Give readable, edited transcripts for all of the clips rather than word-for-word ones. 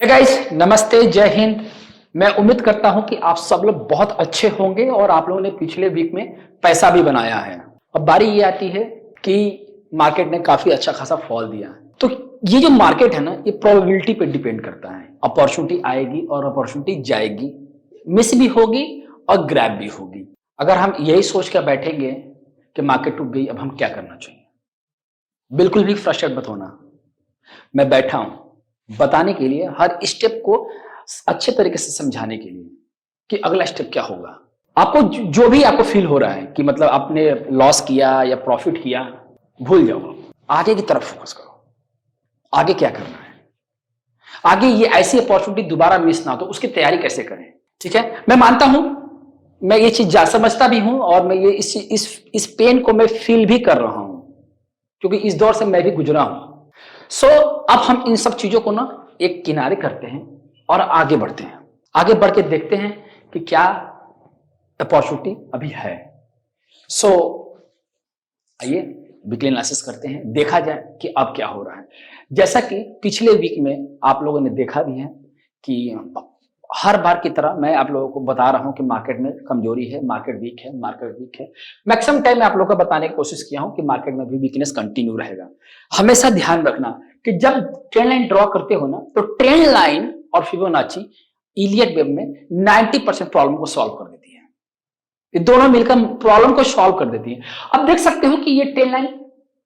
Guys, नमस्ते, जय हिंद। मैं उम्मीद करता हूं कि आप सब लोग बहुत अच्छे होंगे और आप लोगों ने पिछले वीक में पैसा भी बनाया है। अब बारी ये आती है कि मार्केट ने काफी अच्छा खासा फॉल दिया है। तो ये जो मार्केट है ना, ये प्रोबेबिलिटी पे डिपेंड करता है। अपॉर्चुनिटी आएगी और अपॉर्चुनिटी जाएगी, मिस भी होगी और ग्रैब भी होगी। अगर हम यही सोच कर बैठेंगे कि मार्केट टूट गई, अब हम क्या करना चाहिए, बिल्कुल भी फ्रस्ट्रेट मत होना। मैं बैठा हूं बताने के लिए, हर स्टेप को अच्छे तरीके से समझाने के लिए कि अगला स्टेप क्या होगा। आपको जो भी आपको फील हो रहा है कि मतलब आपने लॉस किया या प्रॉफिट किया, भूल जाओ, आगे की तरफ फोकस करो। आगे क्या करना है, आगे ये ऐसी अपॉर्चुनिटी दोबारा मिस ना हो तो उसकी तैयारी कैसे करें। ठीक है, मैं मानता हूं, मैं ये चीज समझता भी हूं और मैं ये इस पेन को मैं फील भी कर रहा हूं, क्योंकि इस दौर से मैं भी गुजरा हूं। अब हम इन सब चीजों को ना एक किनारे करते हैं और आगे बढ़ते हैं। आगे बढ़ के देखते हैं कि क्या अपॉर्चुनिटी अभी है। आइए वीकली एनालिसिस करते हैं, देखा जाए कि अब क्या हो रहा है। जैसा कि पिछले वीक में आप लोगों ने देखा भी है कि हर बार की तरह मैं आप लोगों को बता रहा हूं कि मार्केट में कमजोरी है, मार्केट वीक है, मार्केट वीक है। मैक्सिमम टाइम मैं आप लोगों को बताने की कोशिश किया हूं कि मार्केट में भी वीकनेस कंटिन्यू रहेगा। हमेशा ध्यान रखना कि जब ट्रेंड लाइन ड्रॉ करते हो ना, तो ट्रेंड लाइन और फिबोनाची इलियट वेब में 90% प्रॉब्लम को सॉल्व कर देती है। ये दोनों मिलकर प्रॉब्लम को सॉल्व कर देती है। अब देख सकते हो कि ये ट्रेंड लाइन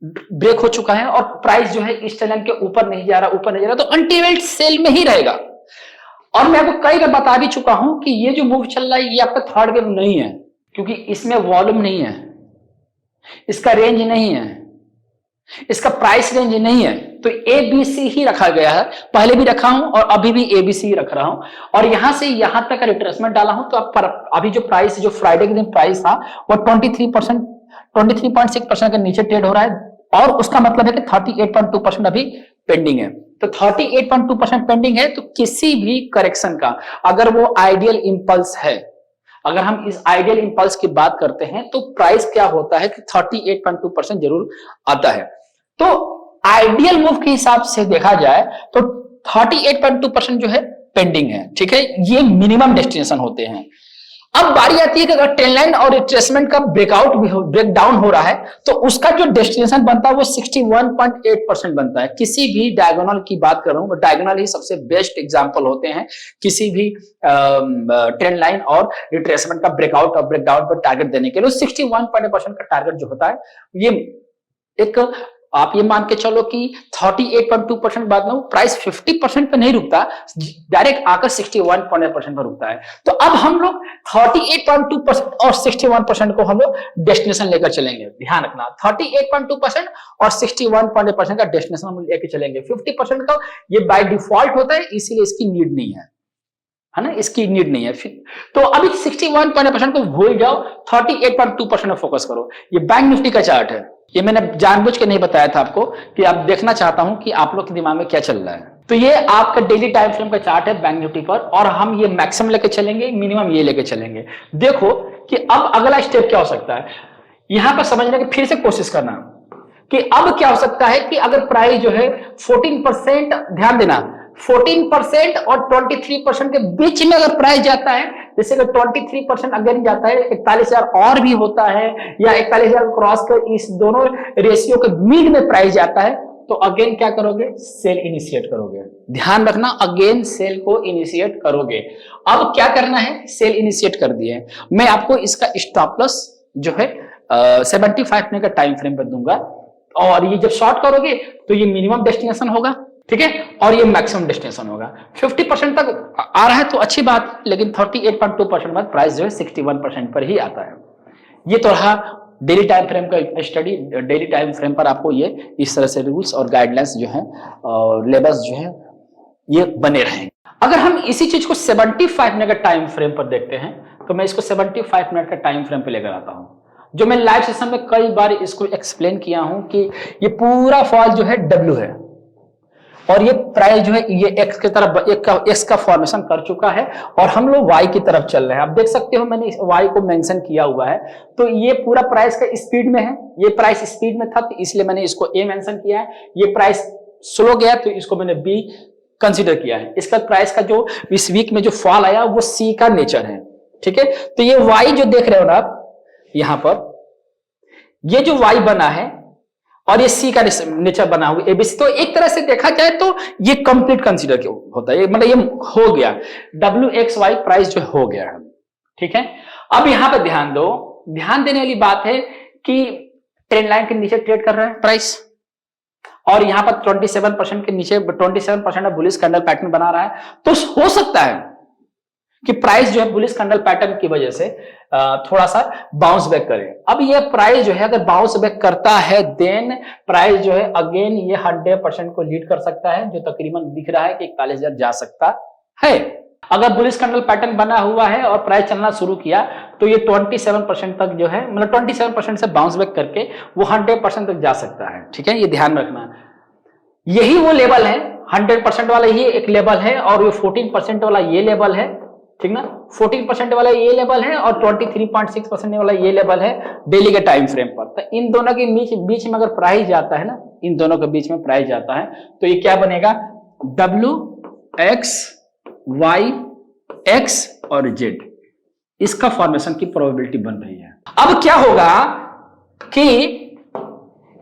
ब्रेक हो चुका है और प्राइस जो है इस ट्रेंड लाइन के ऊपर नहीं जा रहा, तो अल्टीमेट सेल में ही रहेगा। और मैं आपको कई बार बता भी चुका हूं कि ये जो मूव चल रहा है ये आपका थर्ड वेव नहीं है, क्योंकि इसमें वॉल्यूम नहीं है, इसका रेंज नहीं है, इसका प्राइस रेंज नहीं है। तो एबीसी ही रखा गया है, पहले भी रखा हूं और अभी भी एबीसी ही रख रहा हूं। और यहां से यहां तक का रिट्रेसमेंट डाला हूं, तो अभी जो प्राइस, जो फ्राइडे के दिन प्राइस था वो 23.6% के नीचे ट्रेड हो रहा है, और उसका मतलब है कि 38.2% अभी पेंडिंग है। तो 38.2% पेंडिंग है, तो किसी भी करेक्शन का अगर वो आइडियल इंपल्स है, अगर हम इस आइडियल इंपल्स की बात करते हैं, तो प्राइस क्या होता है कि 38.2% जरूर आता है। तो आइडियल मूव के हिसाब से देखा जाए तो 38.2% जो है पेंडिंग है। ठीक है, ये मिनिमम डेस्टिनेशन होते हैं। अब बारी आती है कि अगर ट्रेंड लाइन और रिट्रेसमेंट का ब्रेकआउट भी हो, ब्रेक डाउन हो रहा है, तो उसका जो डेस्टिनेशन बनता है वो 61.8% बनता है। किसी भी डायगोनल की बात कर रहा हूं, डायगोनल ही सबसे बेस्ट एग्जांपल होते हैं किसी भी ट्रेंड लाइन और रिट्रेसमेंट का ब्रेकआउट और ब्रेकडाउन पर टारगेट देने के लिए। 61.8% का टारगेट जो होता है, ये एक, आप ये मान के चलो कि 38.2% बाद में प्राइस 50% पे नहीं रुकता, डायरेक्ट आकर 61.8% पर रुकता है। तो अब हम लोग 38.2% और 61% को हम लोग डेस्टिनेशन लेकर चलेंगे। ध्यान रखना, 38.2% और 61.8% का डेस्टिनेशन हम लेकर चलेंगे। 50% का ये बाय डिफॉल्ट होता है, इसीलिए इसकी नीड नहीं है ना, इसकी नीड नहीं है। तो अभी 61% को भूल जाओ, 38.2% में फोकस करो। ये बैंक निफ्टी का चार्ट है, ये मैंने जानबूझ के नहीं बताया था आपको कि आप देखना चाहता हूं कि आप लोग के दिमाग में क्या चल रहा है। तो ये आपका डेली टाइम फ्रेम का चार्ट है बैंक निफ्टी पर, और हम ये मैक्सिमम लेके चलेंगे, मिनिमम ये लेके चलेंगे। देखो कि अब अगला स्टेप क्या हो सकता है, यहां पर समझने की फिर से कोशिश करना कि अब क्या हो सकता है कि अगर प्राइस जो है 14%, ध्यान देना, 14% और 23% के बीच में अगर प्राइस जाता है, जैसे अगर 23% अगर जाता है, 41,000 और भी होता है, या 41,000 क्रॉस कर इस दोनों रेशियो के मिड में प्राइस जाता है, तो अगेन क्या करोगे, सेल इनिशिएट करोगे। ध्यान रखना, अगेन सेल को इनिशिएट करोगे। अब क्या करना है, सेल इनिशिएट कर दिए, मैं आपको इसका स्टॉप लॉस जो है 75 मिनट का टाइम फ्रेम पर दूंगा, और ये जब शॉर्ट करोगे तो ये मिनिमम डेस्टिनेशन होगा, ठीक है, और ये मैक्सिमम डेस्टिनेशन होगा। 50% तक आ रहा है तो अच्छी बात, लेकिन 38.2% बाद प्राइस जो है 61% पर ही आता है। ये तो रहा डेली टाइम फ्रेम का स्टडी। डेली टाइम फ्रेम पर आपको ये इस तरह से रूल्स और गाइडलाइंस जो है और लेबल्स जो है ये बने रहेंगे। अगर हम इसी चीज को 75 मिनट का टाइम फ्रेम पर देखते हैं, तो मैं इसको 75 मिनट का टाइम फ्रेम पर लेकर आता हूं, जो मैं लाइव सेशन में कई बार इसको एक्सप्लेन किया हूं कि ये पूरा फॉल जो है W है, और ये प्राइस जो है ये एक्स की तरफ, एक्स का फॉर्मेशन कर चुका है, और हम लोग वाई की तरफ चल रहे हैं। आप देख सकते हो मैंने वाई को मेंशन किया हुआ है, तो ये पूरा प्राइस का स्पीड में है, ये प्राइस स्पीड में था तो इसलिए मैंने इसको ए मेंशन किया है। ये प्राइस स्लो गया तो इसको मैंने बी कंसीडर किया है। इसका प्राइस का जो इस वीक में जो फॉल आया वो सी का नेचर है, ठीक है। तो ये वाई जो देख रहे हो ना आप यहां पर, ये जो वाई बना है और ये सी का नेचर बना हुआ एबीसी, तो एक तरह से देखा जाए तो ये कंप्लीट कंसीडर होता है, मतलब ये हो गया डब्ल्यू एक्स वाई प्राइस जो हो गया है, ठीक है। अब यहां पर ध्यान दो, ध्यान देने वाली बात है कि ट्रेंड लाइन के नीचे ट्रेड कर रहा है प्राइस, और यहां पर 27% के नीचे 27% बुलिश कैंडल पैटर्न बना रहा है। तो हो सकता है कि प्राइस जो है बुलिश कैंडल पैटर्न की वजह से थोड़ा सा बाउंस बैक करे। अब ये प्राइस जो है अगर बाउंस बैक करता है देन प्राइस जो है अगेन ये 100% को लीड कर सकता है, जो तकरीबन दिख रहा है कि 41,000 जा सकता है। अगर बुलिश कैंडल पैटर्न बना हुआ है और प्राइस चलना शुरू किया तो ये 27% तक जो है, मतलब 27% से बाउंस बैक करके वो 100% तक जा सकता है, ठीक है। ये ध्यान रखना, यही वो लेवल है, 100% वाला ये एक लेवल है और ये 14% वाला ये लेवल है, ठीक ना। 14% वाला ये लेवल है और 23.6% वाला ये लेवल है डेली के टाइम फ्रेम पर। तो इन दोनों के बीच में अगर प्राइस जाता है ना, इन दोनों के बीच में प्राइस जाता है तो ये क्या बनेगा, डब्ल्यू एक्स वाई एक्स और जेड, इसका फॉर्मेशन की प्रोबेबिलिटी बन रही है। अब क्या होगा कि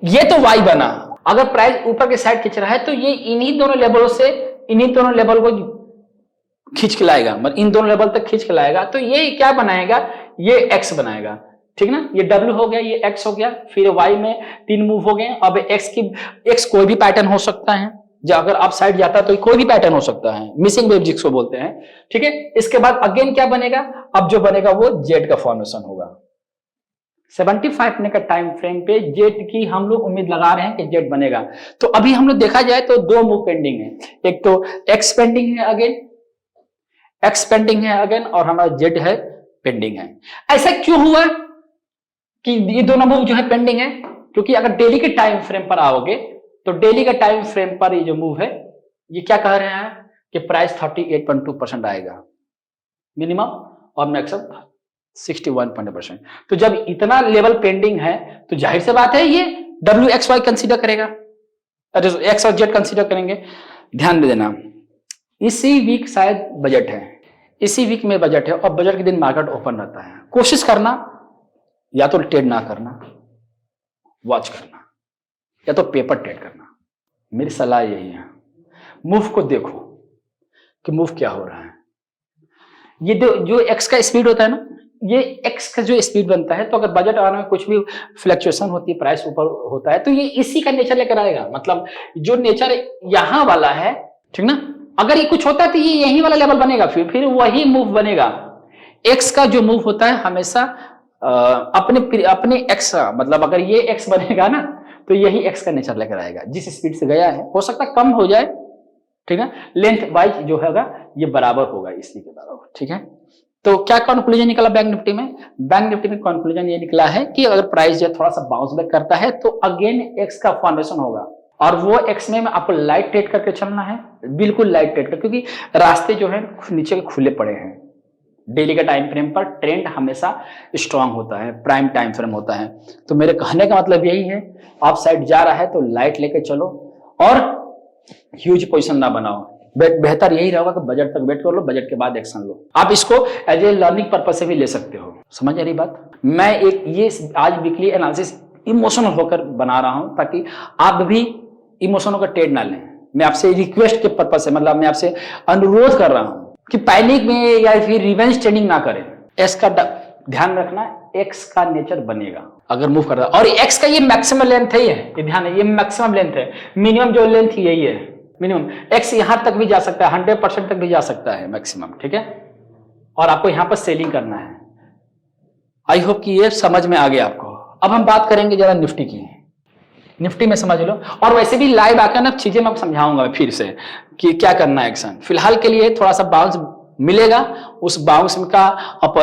ये तो वाई बना, अगर प्राइस ऊपर के साइड खींच रहा है तो ये इन्हीं दोनों लेवलों से इन्हीं दोनों लेवल को खींच के लाएगा, मतलब इन दोनों लेवल तक खींच के लाएगा। तो ये क्या बनाएगा, ये एक्स बनाएगा, ठीक ना। ये डब्ल्यू हो गया, ये एक्स हो गया, फिर वाई में 3 मूव हो गए। अब एक्स कोई भी पैटर्न हो सकता है, जो अगर अप साइड जाता है तो कोई भी पैटर्न हो सकता है, मिसिंग वेव जिसको बोलते हैं, ठीक है। इसके बाद अगेन क्या बनेगा, अब जो बनेगा वो जेड का फॉर्मेशन होगा। 75 मिनट का टाइम फ्रेम पे जेड की हम लोग उम्मीद लगा रहे हैं कि जेड बनेगा। तो अभी हम लोग देखा जाए तो 2 मूव पेंडिंग है, एक तो एक्स पेंडिंग है अगेन, एक्स पेंडिंग है अगेन, और हमारा जेड है पेंडिंग है। ऐसा क्यों हुआ कि ये दोनों मूव जो है पेंडिंग है, क्योंकि अगर डेली के टाइम फ्रेम पर आओगे तो डेली का टाइम फ्रेम पर ये जो मूव है ये क्या कह रहे हैं कि प्राइस 38.2% आएगा मिनिमम और मैक्सिमम 61%। तो जब इतना लेवल पेंडिंग है तो जाहिर से बात है ये डब्ल्यू एक्स वाई कंसीडर करेगा, एक्स और जेड कंसीडर करेंगे। ध्यान दे देना, इसी वीक शायद बजट है, इसी वीक में बजट है और बजट के दिन मार्केट ओपन रहता है। कोशिश करना या तो ट्रेड ना करना, वॉच करना, या तो पेपर ट्रेड करना। मेरी सलाह यही है, मूव को देखो कि मूव क्या हो रहा है। ये जो एक्स का स्पीड होता है ना, ये एक्स का जो स्पीड बनता है, तो अगर बजट आने में कुछ भी फ्लक्चुएशन होती है, प्राइस ऊपर होता है, तो ये इसी का नेचर लेकर आएगा। मतलब जो नेचर यहां वाला है, ठीक ना, अगर ये कुछ होता है तो ये यही वाला लेवल बनेगा, फिर वही मूव बनेगा। एक्स का जो मूव होता है हमेशा अपने एक्स का, मतलब अगर ये एक्स बनेगा ना तो यही एक्स का नेचर लेकर आएगा। जिस स्पीड से गया है हो सकता है कम हो जाए, ठीक है, लेंथ वाइज जो होगा ये बराबर होगा इसी के बराबर, ठीक है। तो क्या कंक्लूजन निकला बैंक निफ्टी में? बैंक निफ्टी में कंक्लूजन ये निकला है कि अगर प्राइस जो थोड़ा सा बाउंस बैक करता है तो अगेन एक्स का फॉर्मेशन होगा, और वो एक्स में आपको लाइट ट्रेड करके चलना है, बिल्कुल लाइट ट्रेड कर, क्योंकि रास्ते जो है नीचे खुले पड़े हैं। डेली का टाइम फ्रेम पर ट्रेंड हमेशा स्ट्रांग होता है, प्राइम टाइम फ्रेम होता है। तो मेरे कहने का मतलब यही है, आप साइड जा रहा है तो लाइट लेके चलो और ह्यूज पोजीशन ना बनाओ। बेहतर यही रहेगा कि बजट तक वेट कर लो, बजट के बाद एक्शन लो। आप इसको एज ए लर्निंग पर्पज से भी ले सकते हो, समझ आ रही बात? मैं एक ये आज वीकली एनालिसिस इमोशनल होकर बना रहा हूं ताकि आप भी इमोशनों का ट्रेड ना लें। मैं आपसे रिक्वेस्ट के पर्पज से, मतलब मैं आपसे अनुरोध कर रहा हूं कि पैनिक में या फिर रिवेंज ट्रेडिंग ना करें। एक्स का ध्यान रखना, एक्स का नेचर बनेगा अगर मूव कर रहा है, और एक्स का ये मैक्सिमम लेंथ है, ये ध्यान है, ये मैक्सिमम लेंथ है, मिनिमम जो लेंथ यही है मिनिमम। एक्स यहां तक भी जा सकता है, 100% तक भी जा सकता है मैक्सिमम, ठीक है। और आपको यहां पर सेलिंग करना है। आई होप कि ये समझ में आ गया आपको। अब हम बात करेंगे जरा निफ्टी की। निफ्टी में समझ लो, और वैसे भी लाइव आकर ना चीजें मैं समझाऊंगा फिर से कि क्या करना है एक्शन। फिलहाल के लिए थोड़ा सा बाउंस मिलेगा, उस बाउंस का आप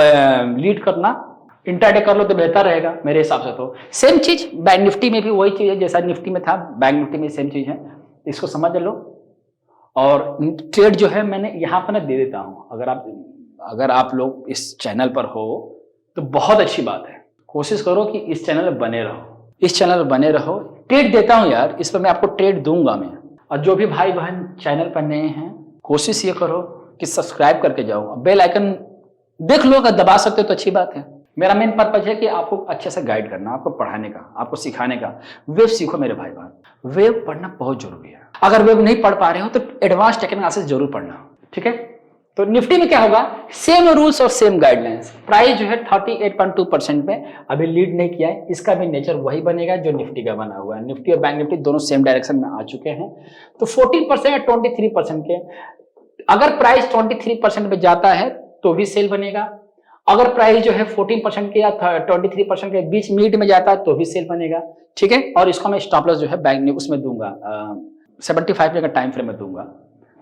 लीड करना, इंट्राडे कर लो तो बेहतर रहेगा मेरे हिसाब से। तो सेम चीज बैंक निफ्टी में भी वही चीज है जैसा निफ्टी में था, बैंक निफ्टी में सेम चीज है, इसको समझ लो। और ट्रेड जो है मैंने यहाँ पर ना दे देता हूं, अगर आप लोग इस चैनल पर हो तो बहुत अच्छी बात है। कोशिश करो कि इस चैनल में बने रहो, इस चैनल में बने रहो। ट्रेड देता हूं यार, इस पर मैं आपको ट्रेड दूंगा मैं, और जो भी भाई बहन चैनल पर नए हैं, कोशिश ये करो कि सब्सक्राइब करके जाओ, बेल आइकन देख लो, अगर दबा सकते हो तो अच्छी बात है। मेरा मेन पर्पज है कि आपको अच्छे से गाइड करना, आपको पढ़ाने का, आपको सिखाने का। वेब सीखो मेरे भाई बहन, वेब पढ़ना बहुत जरूरी है। अगर वेब नहीं पढ़ पा रहे हो तो एडवांस टेक्निकल क्लासेस जरूर पढ़ना, ठीक है। तो निफ्टी में क्या होगा, सेम रूल्स और सेम गाइडलाइंस। प्राइस जो है 38.2% पे अभी लीड नहीं किया है, इसका भी नेचर वही बनेगा जो निफ्टी का बना हुआ है। निफ्टी और बैंक निफ्टी दोनों सेम डायरेक्शन में आ चुके हैं। तो 14% या 23% के, अगर प्राइस 23% पे जाता है तो भी सेल बनेगा, अगर प्राइस जो है 14% के या 23% के बीच मिड में जाता है तो भी सेल बनेगा, ठीक है। और इसको मैं स्टॉप लॉस जो है बैंक में उसमें दूंगा, 75 का टाइम फ्रेम में दूंगा।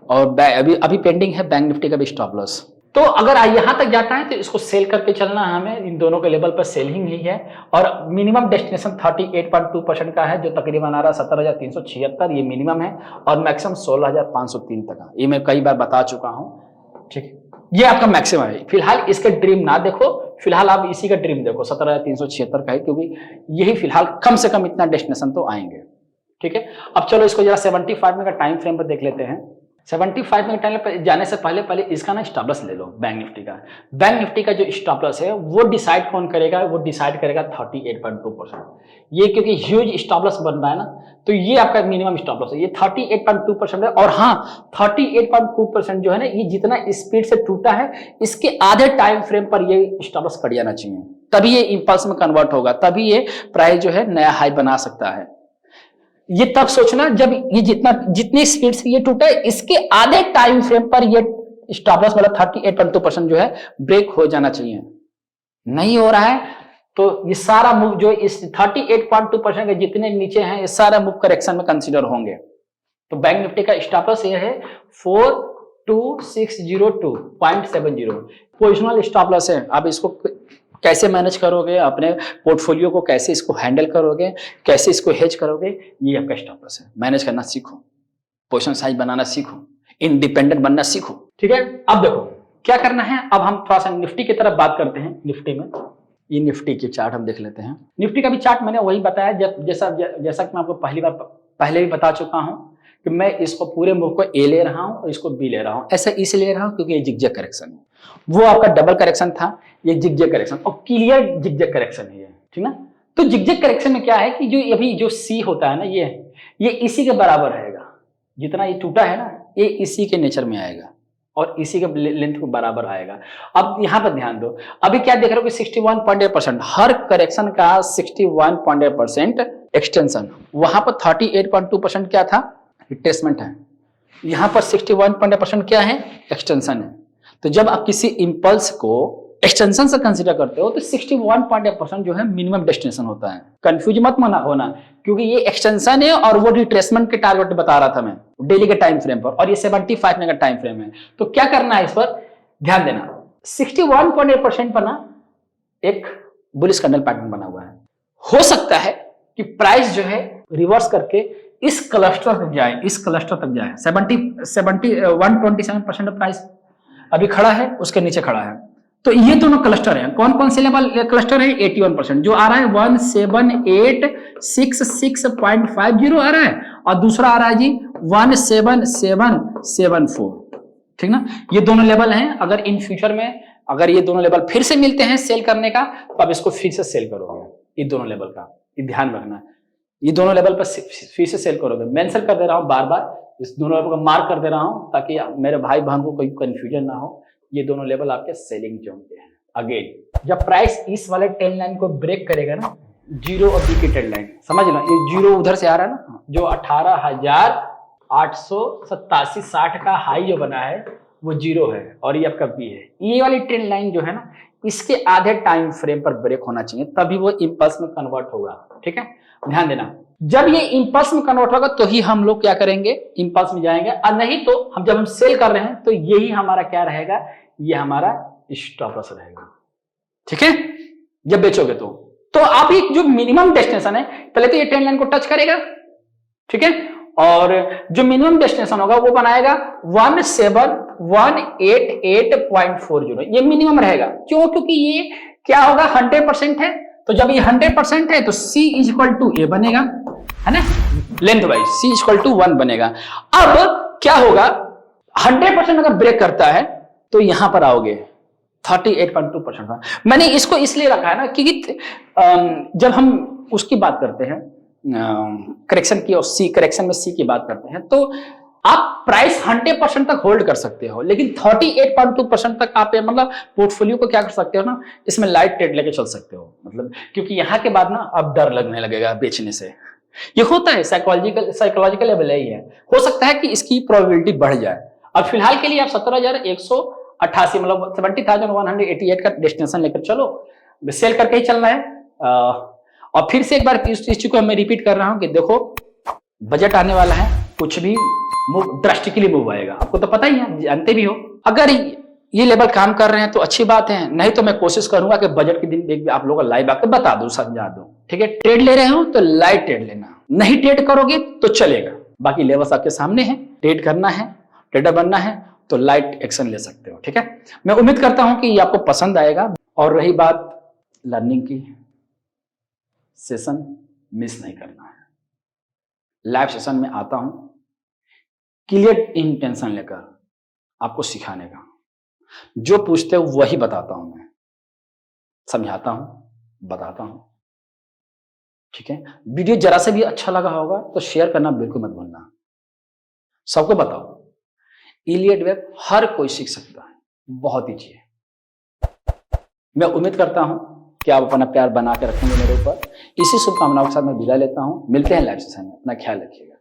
और अभी पेंडिंग है बैंक निफ्टी का भी स्टॉप लॉस। तो अगर यहां तक जाता है तो इसको सेल करके चलना है हमें, इन दोनों के लेवल पर सेलिंग ही है। और मिनिमम डेस्टिनेशन 38.2% का है, जो तकरीबन आ रहा है 17,376, ये मिनिमम है। और मैक्सिमम 16,503 तक है, ये मैं कई बार बता चुका हूं, ठीक है। ये आपका मैक्सिमम है। फिलहाल इसका ड्रीम ना देखो, फिलहाल आप इसी का ड्रीम देखो, 17,376 का है, क्योंकि यही फिलहाल कम से कम इतना डेस्टिनेशन तो आएंगे, ठीक है। अब चलो इसको जरा 75 में का टाइम फ्रेम पर देख लेते हैं। 75 में टाइम पर जाने से पहले इसका ना स्टॉप लॉस ले लो बैंक निफ्टी का। बैंक निफ्टी का जो स्टॉप लॉस है वो डिसाइड कौन करेगा, वो डिसाइड करेगा 38.2%। ये क्योंकि ह्यूज स्टॉप लॉस बन रहा है ना, तो ये आपका मिनिमम स्टॉप लॉस है, ये 38.2% है। और हाँ, 38.2% जो है ना, ये जितना स्पीड से टूटा है, इसके आधे टाइम फ्रेम पर ये स्टॉप लॉस कट जाना चाहिए, तभी ये इंपल्स में कन्वर्ट होगा, तभी ये प्राइस जो है नया हाई बना सकता है। ये तब सोचना जब ये जितनी स्पीड से ये टूटा है, इसके आधे टाइम फ्रेम पर ये स्टॉप लॉस वाला 38.2% जो है ब्रेक हो जाना चाहिए। नहीं हो रहा है तो ये सारा मूव जो इस 38.2% के जितने नीचे हैं, ये सारा मूव करेक्शन में कंसीडर होंगे। तो बैंक निफ्टी का स्टॉप लॉस ये है 42602.70, पोजिशनल स्टॉप लॉस है। आप इसको कैसे मैनेज करोगे, अपने पोर्टफोलियो को कैसे इसको हैंडल करोगे, कैसे इसको हेज करोगे, ये आपका स्टॉप लॉस है। मैनेज करना सीखो, पोजीशन साइज बनाना सीखो, इंडिपेंडेंट बनना सीखो, ठीक है। अब देखो क्या करना है, अब हम थोड़ा सा निफ्टी की तरफ बात करते हैं। निफ्टी में ये निफ्टी के चार्ट हम देख लेते हैं। निफ्टी का भी चार्ट मैंने वही बताया जैसा कि मैं आपको पहले भी बता चुका हूं कि मैं इसको पूरे मूव को ए ले रहा हूं और इसको बी ले रहा हूं। ऐसा इसलिए ले रहा हूं क्योंकि ये जिगजैग करेक्शन है, वो आपका डबल करेक्शन था, ये जिगजैग करेक्शन और क्लियर जिगजैग करेक्शन है ये, ठीक ना। तो जिगजैग करेक्शन में क्या है कि जो अभी जो सी होता है ना, ये इसी के बराबर रहेगा, जितना ये टूटा है ना, ये इसी के नेचर में आएगा और इसी के लेंथ को बराबर आएगा। अब यहां पर ध्यान दो, अभी क्या देख रहे हो कि 61.8%, हर करेक्शन का 61.8% एक्सटेंशन, वहां पर 38.2% क्या था, रिट्रेसमेंट है, यहां पर 61.8% क्या है, एक्सटेंशन है। तो जब आप किसी इंपल्स को एक्सटेंशन से कंसीडर करते हो तो 61.8% जो है मिनिमम डेस्टिनेशन होता है। कंफ्यूज मत होना, क्योंकि ये एक्सटेंशन है और वो रिट्रेसमेंट के टारगेट बता रहा था मैं डेली के टाइम फ्रेम पर, और ये 75 में का टाइम फ्रेम है। तो क्या करना है, इस पर ध्यान देना। 61.8% पर ना एक बुलिश कैंडल पैटर्न बना हुआ है, हो सकता है कि प्राइस जो है रिवर्स करके इस क्लस्टर तक जाए, इस क्लस्टर तक जाए। 127% प्राइस अभी खड़ा है, उसके नीचे खड़ा है। तो ये दोनों क्लस्टर हैं, कौन कौन से लेवल क्लस्टर है, 81% जो आ रहा है 17866.50 आ रहा है, और दूसरा आ रहा है जी 17774, ठीक ना। ये दोनों लेवल हैं। अगर इन फ्यूचर में अगर ये दोनों लेवल फिर से मिलते हैं सेल करने का, तो आप इसको फिर से सेल करोगे, ये दोनों लेवल का ये ध्यान रखना, ये दोनों लेवल पर फिर से सेल करोगे। मेंशन कर दे रहा हूं बार बार, इस दोनों लेवल को मार्क कर दे रहा हूं ताकि मेरे भाई बहन को कोई कंफ्यूजन ना हो। ये दोनों लेवल आपके सेलिंग जोन के हैं। अगेन जब प्राइस इस वाले ट्रेंड लाइन को ब्रेक करेगा ना, जीरो और बी की ट्रेंड लाइन समझ लो, ये जीरो उधर से आ रहा है ना, जो 18,887.60 का हाई जो बना है वो जीरो है, और ये आपका बी है। ये वाली ट्रेंड लाइन जो है ना, इसके आधे टाइम फ्रेम पर ब्रेक होना चाहिए, तभी वो इंपल्स में कन्वर्ट होगा, ठीक है। ध्यान देना, जब ये इंपल्स में कन्वर्ट होगा तो ही हम लोग क्या करेंगे, इंपल्स में जाएंगे, और नहीं तो जब हम सेल कर रहे हैं तो यही हमारा क्या रहेगा, ये हमारा स्टॉप लॉस रहेगा, ठीक है। जब बेचोगे तो आप एक जो मिनिमम डेस्टिनेशन है, पहले तो ये ट्रेंड लाइन को टच करेगा, ठीक है, और जो मिनिमम डेस्टिनेशन होगा वो बनाएगा 17188.40, ये मिनिमम रहेगा। क्यों, क्योंकि ये क्या होगा, 100% है, तो जब ये 100% है तो C = A बनेगा, है ना। Length wise c equal to 1 बनेगा। अब क्या होगा, 100% अगर ब्रेक करता है तो यहां पर आओगे 38.2%। मैंने इसको इसलिए रखा है ना क्योंकि जब हम उसकी बात करते हैं करेक्शन की और सी करेक्शन में सी की बात करते हैं तो आप प्राइस 100% तक होल्ड कर सकते हो, लेकिन 38.2% तक आप मतलब पोर्टफोलियो को क्या कर सकते हो ना, इसमें लाइट ट्रेड लेके चल सकते हो। मतलब क्योंकि यहां के बाद ना अब डर लगने लगेगा बेचने से। ये होता है, साइकोलॉजिकल लेवल ही है। हो सकता है कि इसकी प्रोबेबिलिटी बढ़ जाए। अब फिलहाल के लिए आप 17,188 मतलब 70,188 का डेस्टिनेशन लेकर चलो, सेल करके ही चलना है। और फिर से एक बार इस चीज को मैं रिपीट कर रहा हूं कि देखो बजट आने वाला है, कुछ भी मूव ड्रास्टिकली मूव आएगा, आपको तो पता ही है, जानते भी हो। अगर ये लेवल काम कर रहे हैं तो अच्छी बात है, नहीं तो मैं कोशिश करूंगा कि बजट के दिन आप लोगों को लाइव आकर बता दूं, समझा दूं। ठीक है, ट्रेड ले रहे हो तो लाइव ट्रेड लेना, नहीं ट्रेड करोगे तो चलेगा। बाकी लेवल्स आपके सामने है, ट्रेड करना है, ट्रेडर बनना है तो लाइट एक्शन ले सकते हो। ठीक है, मैं उम्मीद करता हूं कि ये आपको पसंद आएगा। और रही बात लर्निंग की, सेशन मिस नहीं करना है। लाइव सेशन में आता हूं क्लियर इंटेंशन लेकर आपको सिखाने का, जो पूछते हो वही बताता हूं, मैं समझाता हूं, बताता हूं। ठीक है, वीडियो जरा से भी अच्छा लगा होगा तो शेयर करना बिल्कुल मत भूलना, सबको बताओ। इलियट वेब हर कोई सीख सकता है, बहुत ईजी है। मैं उम्मीद करता हूं कि आप अपना प्यार बना के रखेंगे मेरे ऊपर। इसी शुभकामनाओं के साथ मैं विदा लेता हूं, मिलते हैं लाइव सेशन में, अपना ख्याल रखिएगा।